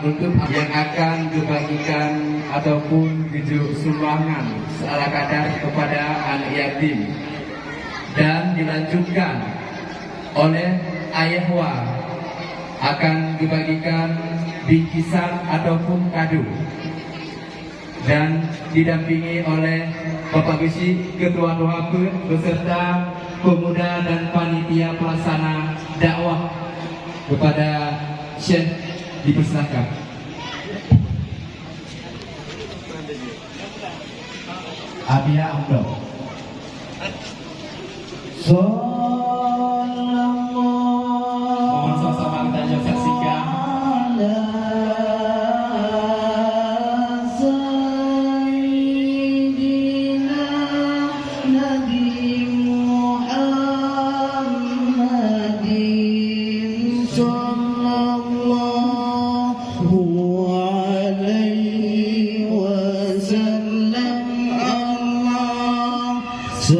untuk yang akan dibagikan ataupun tujuh sumbangan seala kadar kepada anak yatim, dan dilanjutkan oleh ayahwa akan dibagikan bingkisan ataupun kado, dan didampingi oleh Bapak Bisi Ketua Doa beserta pemuda dan panitia pelaksana dakwah. Kepada Syekh dipersilakan. Abia Abdul. Mohon sama-sama kita saksikan.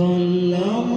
Sallallahu